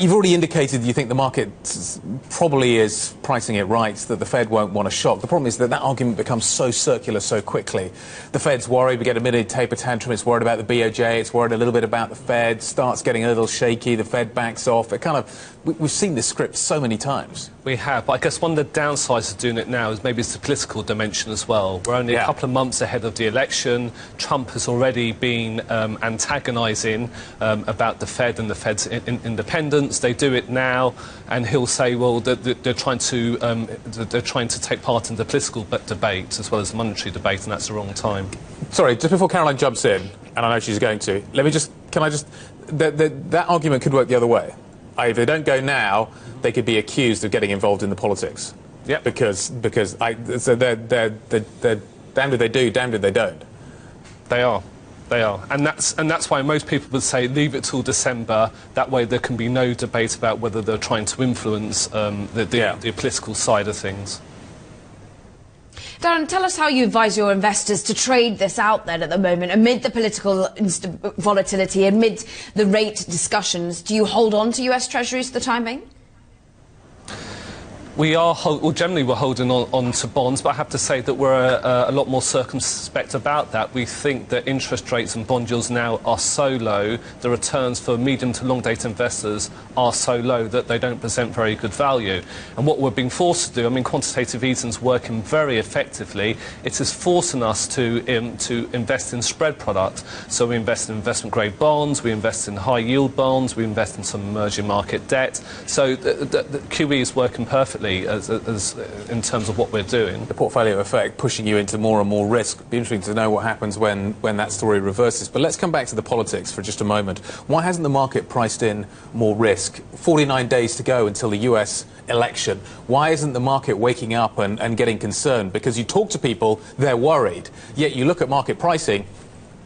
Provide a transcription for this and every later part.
You've already indicated you think the market probably is pricing it right, that the Fed won't want a shock. The problem is that that argument becomes so circular so quickly. The Fed's worried, we get a mid taper tantrum, it's worried about the BOJ, it's worried a little bit about the Fed, starts getting a little shaky, the Fed backs off. It kind of, we've seen this script so many times. We have, but I guess one of the downsides of doing it now is maybe it's the political dimension as well. We're only a couple of months ahead of the election. Trump has already been antagonising about the Fed and the Fed's independence. They do it now, and he'll say, well, they're trying to take part in the political debate as well as the monetary debate, and that's the wrong time. Sorry, just before Caroline jumps in, and I know she's going to, that argument could work the other way. If they don't go now, they could be accused of getting involved in the politics. Yeah. Because they're damned if they do, damned if they don't. They are. They are. And that's why most people would say leave it till December. That way there can be no debate about whether they're trying to influence the political side of things. Darren, tell us how you advise your investors to trade this out then at the moment, amid the political volatility, amid the rate discussions. Do you hold on to US Treasuries for the time being? We are, generally we're holding on to bonds, but I have to say that we're a lot more circumspect about that. We think that interest rates and bond yields now are so low, the returns for medium to long date investors are so low that they don't present very good value. And what we're being forced to do, I mean, quantitative easing's working very effectively. It is forcing us to invest in spread product. So we invest in investment grade bonds, we invest in high yield bonds, we invest in some emerging market debt. So the QE is working perfectly. As in terms of what we're doing. The portfolio effect pushing you into more and more risk. It'd be interesting to know what happens when that story reverses. But let's come back to the politics for just a moment. Why hasn't the market priced in more risk? 49 days to go until the US election. Why isn't the market waking up and getting concerned? Because you talk to people, they're worried. Yet you look at market pricing,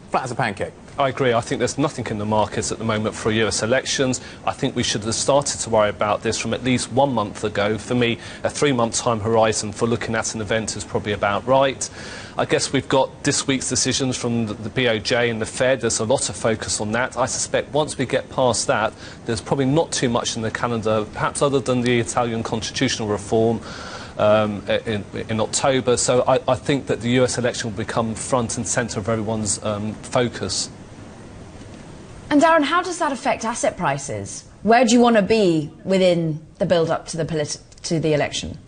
flat as a pancake. I agree. I think there's nothing in the markets at the moment for US elections. I think we should have started to worry about this from at least 1 month ago. For me, a 3-month time horizon for looking at an event is probably about right. I guess we've got this week's decisions from the BOJ and the Fed. There's a lot of focus on that. I suspect once we get past that, there's probably not too much in the calendar, perhaps other than the Italian constitutional reform in October. So I think that the US election will become front and centre of everyone's focus. And Darren, how does that affect asset prices? Where do you want to be within the build-up to the election?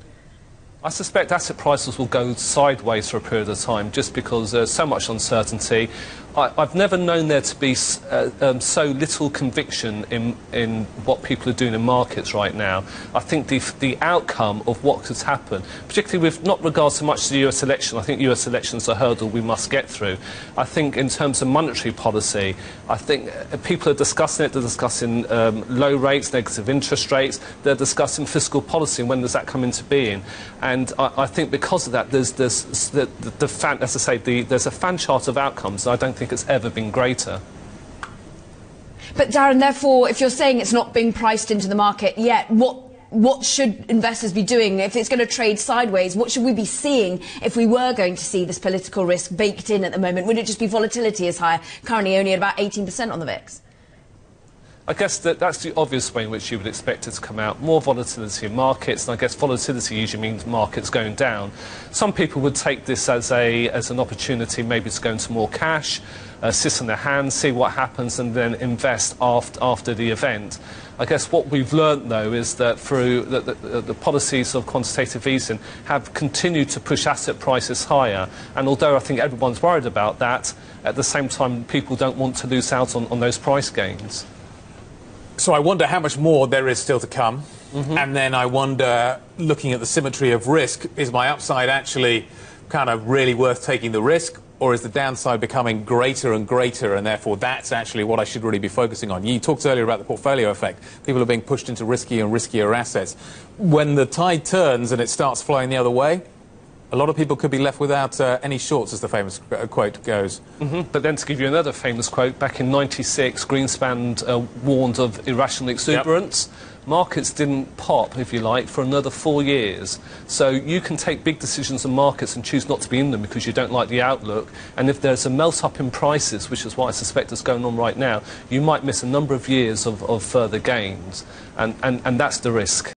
I suspect asset prices will go sideways for a period of time just because there's so much uncertainty. I've never known there to be so little conviction in what people are doing in markets right now. I think the outcome of what has happened, particularly with not regards so much to the US election, I think US elections are a hurdle we must get through. I think in terms of monetary policy, I think people are discussing it, they're discussing low rates, negative interest rates, they're discussing fiscal policy and when does that come into being. And I think because of that, there's a fan chart of outcomes. I don't think it's ever been greater. But Darren, therefore, if you're saying it's not being priced into the market yet, what should investors be doing if it's going to trade sideways? What should we be seeing if we were going to see this political risk baked in at the moment? Would it just be volatility is higher, currently only at about 18% on the VIX? I guess that's the obvious way in which you would expect it to come out. More volatility in markets, and I guess volatility usually means markets going down. Some people would take this as an opportunity maybe to go into more cash, sit on their hands, see what happens, and then invest after the event. I guess what we've learnt, though, is that through the policies of quantitative easing have continued to push asset prices higher. And although I think everyone's worried about that, at the same time, people don't want to lose out on those price gains. So I wonder how much more there is still to come. And then I wonder, looking at the symmetry of risk, is my upside actually kind of really worth taking the risk? Or is the downside becoming greater and greater, and therefore that's actually what I should really be focusing on? You talked earlier about the portfolio effect. People are being pushed into riskier and riskier assets. When the tide turns and it starts flowing the other way, a lot of people could be left without any shorts, as the famous quote goes. But then to give you another famous quote, back in '96, Greenspan warned of irrational exuberance. markets didn't pop, if you like, for another 4 years. So you can take big decisions on markets and choose not to be in them because you don't like the outlook. And if there's a melt-up in prices, which is what I suspect is going on right now, you might miss a number of years of further gains. And that's the risk.